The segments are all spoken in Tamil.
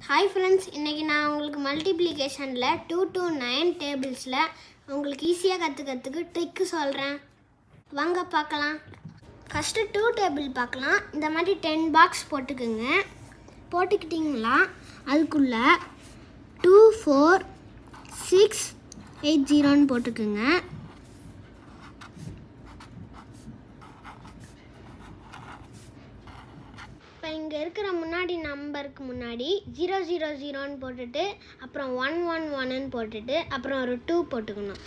ஹாய் ஃப்ரெண்ட்ஸ், இன்றைக்கி நான் உங்களுக்கு மல்டிப்ளிகேஷனில் 2 to 9 டேபிள்ஸில் உங்களுக்கு ஈஸியாக கற்றுக்கிறதுக்கு ட்ரிக்கு சொல்கிறேன். வாங்க பார்க்கலாம். ஃபஸ்ட்டு 2 டேபிள் பார்க்கலாம். இந்த மாதிரி 10 பாக்ஸ் போட்டுக்குங்க. போட்டுக்கிட்டிங்களா அதுக்குள்ளே 2 4 6 8 0ன்னு போட்டுக்குங்க. இப்போ இங்கே இருக்கிற முன்னாடி நம்பருக்கு முன்னாடி 0 0 0ன்னு போட்டுட்டு அப்புறம் 1 1 1ன்னு போட்டுட்டு அப்புறம் ஒரு 2 போட்டுக்கணும்.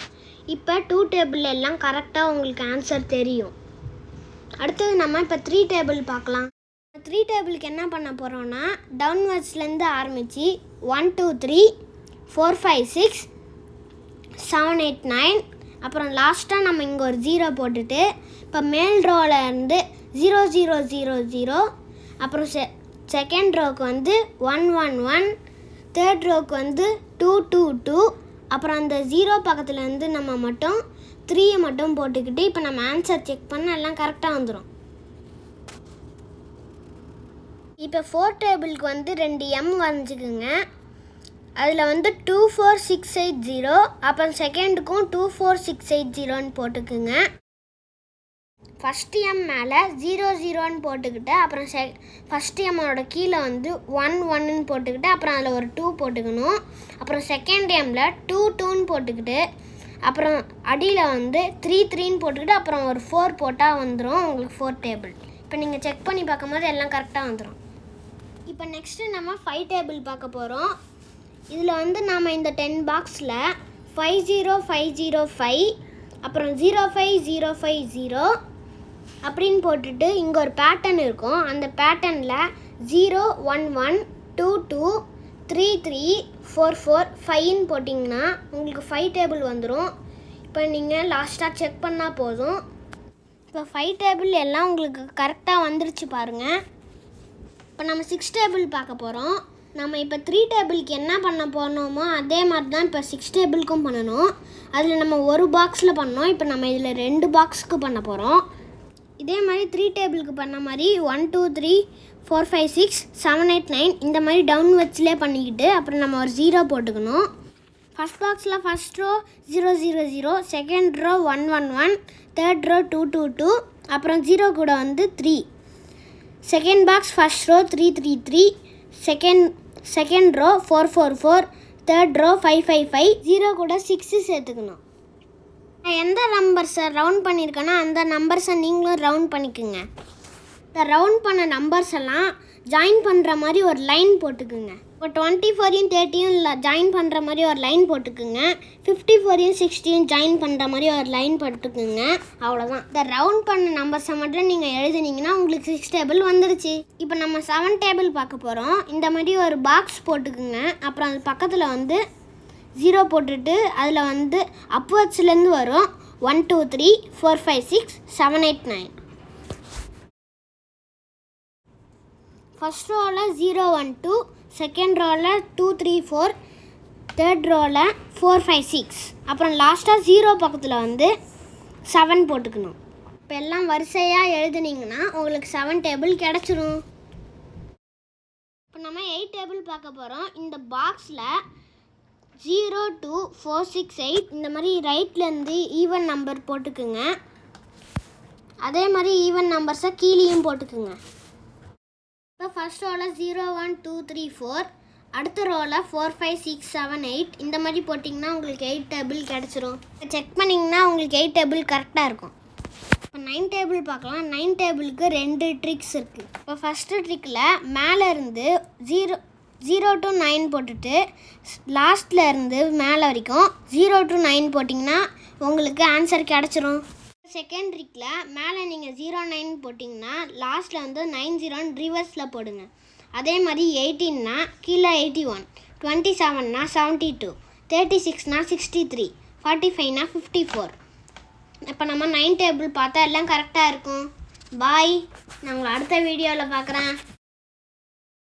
இப்போ 2 டேபிள் எல்லாம் கரெக்டாக உங்களுக்கு ஆன்சர் தெரியும். அடுத்தது நம்ம இப்போ 3 டேபிள் பார்க்கலாம். 3 டேபிளுக்கு என்ன பண்ண போகிறோன்னா டவுன்வர்ட்ஸ்லேருந்து ஆரம்பித்து 1 2 3 4 5 6 7 8 9 அப்புறம் லாஸ்ட்டாக நம்ம இங்கே ஒரு 0 போட்டுட்டு இப்போ மேல் ரோவில் இருந்து 0 0 0 0 அப்புறம் செகண்ட் ரோவுக்கு வந்து 1 1 1, தேர்ட் ரோவுக்கு வந்து 2 2 2, அப்புறம் அந்த 0 பக்கத்தில் வந்து நம்ம மட்டும் 3 மட்டும் போட்டுக்கிட்டு இப்போ நம்ம ஆன்சர் செக் பண்ண எல்லாம் கரெக்டாக வந்துடும். இப்போ 4 டேபிளுக்கு வந்து 2 M வரைஞ்சிக்குங்க. அதில் வந்து 2 4 6 8 0, அப்புறம் செகண்டுக்கும் 2 4 6 8 0ன்னு போட்டுக்குங்க. ஃபஸ்ட் எம் மேலே 0 0ன்னு போட்டுக்கிட்டு அப்புறம் ஃபஸ்ட் எம்மோட கீழே வந்து 1 1ன்னு போட்டுக்கிட்டு அப்புறம் அதில் ஒரு 2 போட்டுக்கணும். அப்புறம் செகண்ட் எம்மில் 2 2ன்னு போட்டுக்கிட்டு அப்புறம் அடியில் வந்து 3 3ன்னு போட்டுக்கிட்டு அப்புறம் ஒரு 4 போட்டால் வந்துடும் உங்களுக்கு 4 டேபிள். இப்போ நீங்கள் செக் பண்ணி பார்க்கும்போது எல்லாம் கரெக்டாக வந்துடும். இப்போ நெக்ஸ்ட்டு நம்ம 5 டேபிள் பார்க்க போகிறோம். இதில் வந்து நாம் இந்த 10 பாக்ஸில் 5 0 5 0 5 அப்புறம் 0 5 0 5 0 அப்படின்னு போட்டுட்டு இங்கே ஒரு பேட்டர்ன் இருக்கும். அந்த பேட்டர்னில் 0 1 1 2 2 3 3 4 4 5ன்னு போட்டிங்கன்னா உங்களுக்கு 5 டேபிள் வந்துடும். இப்போ நீங்கள் லாஸ்ட்டாக செக் பண்ணால் போதும். இப்போ 5 டேபிள் எல்லாம் உங்களுக்கு கரெக்டாக வந்துருச்சு பாருங்கள். இப்போ நம்ம 6 டேபிள் பார்க்க போகிறோம். நம்ம இப்போ 3 டேபிளுக்கு என்ன பண்ண போனோமோ அதே மாதிரி தான் இப்போ 6 டேபிளுக்கும் பண்ணணும். அதில் நம்ம ஒரு பாக்ஸில் பண்ணோம். இப்போ நம்ம இதில் 2 பாக்ஸுக்கு பண்ண போகிறோம். இதே மாதிரி 3 டேபிளுக்கு பண்ண மாதிரி 1 2 3 4 5 6 7 8 9 இந்த மாதிரி டவுன்வர்ட்ஸ்லேயே பண்ணிக்கிட்டு அப்புறம் நம்ம ஒரு 0 போட்டுக்கணும். ஃபஸ்ட் பாக்ஸில் first row 0 0 0, second row 1 1 1, third row 2 2 2, அப்புறம் 0 கூட வந்து 3. Second box first row 3 3 3, second row 4 4 4, third row 5 5 5, 0 கூட 6 சேர்த்துக்கணும். நான் எந்த நம்பர்ஸை ரவுண்ட் பண்ணியிருக்கேனோ அந்த நம்பர்ஸை நீங்களும் ரவுண்ட் பண்ணிக்கோங்க. இந்த ரவுண்ட் பண்ண நம்பர்ஸ் எல்லாம் ஜாயின் பண்ணுற மாதிரி ஒரு லைன் போட்டுக்குங்க. இப்போ 24யும் 30யும் ஜாயின் பண்ணுற மாதிரி ஒரு லைன் போட்டுக்குங்க. 54யும் 60யும் ஜாயின் பண்ணுற மாதிரி ஒரு லைன் போட்டுக்குங்க. அவ்வளோதான். இந்த ரவுண்ட் பண்ண நம்பர்ஸை மட்டும் நீங்கள் எழுதுனீங்கன்னா உங்களுக்கு 6 டேபிள் வந்துடுச்சு. இப்போ நம்ம 7 டேபிள் பார்க்க போகிறோம். இந்த மாதிரி ஒரு பாக்ஸ் போட்டுக்குங்க. அப்புறம் அது பக்கத்தில் வந்து 0 போட்டுட்டு அதில் வந்து அப்வர்ட்ஸ்லேருந்து வரும் 1 2 3 4 5 6 7 8 9. ஃபஸ்ட் ரோவில் 0 1 2, செகண்ட் ரோவில் 2 3 4, தேர்ட் ரோவில் 4 5 6, அப்புறம் லாஸ்ட்டாக 0 பக்கத்தில் வந்து 7 போட்டுக்கணும். இப்போ எல்லாம் வரிசையாக எழுதுனீங்கன்னா உங்களுக்கு 7 டேபிள் கிடச்சிரும். இப்போ நம்ம 8 டேபிள் பார்க்க போகிறோம். இந்த பாக்ஸில் 0 2 4 6 8 இந்த மாதிரி ரைட்லேருந்து ஈவன் நம்பர் போட்டுக்குங்க. அதே மாதிரி ஈவன் நம்பர்ஸை கீழேயும் போட்டுக்குங்க. இப்போ ஃபஸ்ட் ரோவில் 0 1 2 3 4, அடுத்த ரோவில் 4 5 6 7 8 இந்த மாதிரி போட்டிங்கன்னா உங்களுக்கு 8 டேபிள் கிடச்சிரும். இப்போ செக் பண்ணிங்கன்னா உங்களுக்கு 8 டேபிள் கரெக்டாக இருக்கும். இப்போ 9 டேபிள் பார்க்கலாம். 9 டேபிளுக்கு 2 ட்ரிக்ஸ் இருக்குது. இப்போ ஃபஸ்ட்டு ட்ரிக்கில் மேலே இருந்து 0 to 9 போட்டுட்டு லாஸ்ட்டில் இருந்து மேலே வரைக்கும் 0 to 9 போட்டிங்கன்னா உங்களுக்கு ஆன்சர் கிடச்சிரும். செகண்ட் ட்ரிக்கில் மேலே நீங்கள் 0 9 போட்டிங்கன்னா லாஸ்ட்டில் வந்து 9 0ன்னு ரிவர்ஸில் போடுங்க. அதே மாதிரி 18னா கீழே 81, 27னா 72, 36னா 63, 45னா 54. இப்போ நம்ம 9 டேபிள் பார்த்தா எல்லாம் கரெக்டாக இருக்கும். பாய், நான் உங்களை அடுத்த வீடியோவில் பார்க்குறேன்.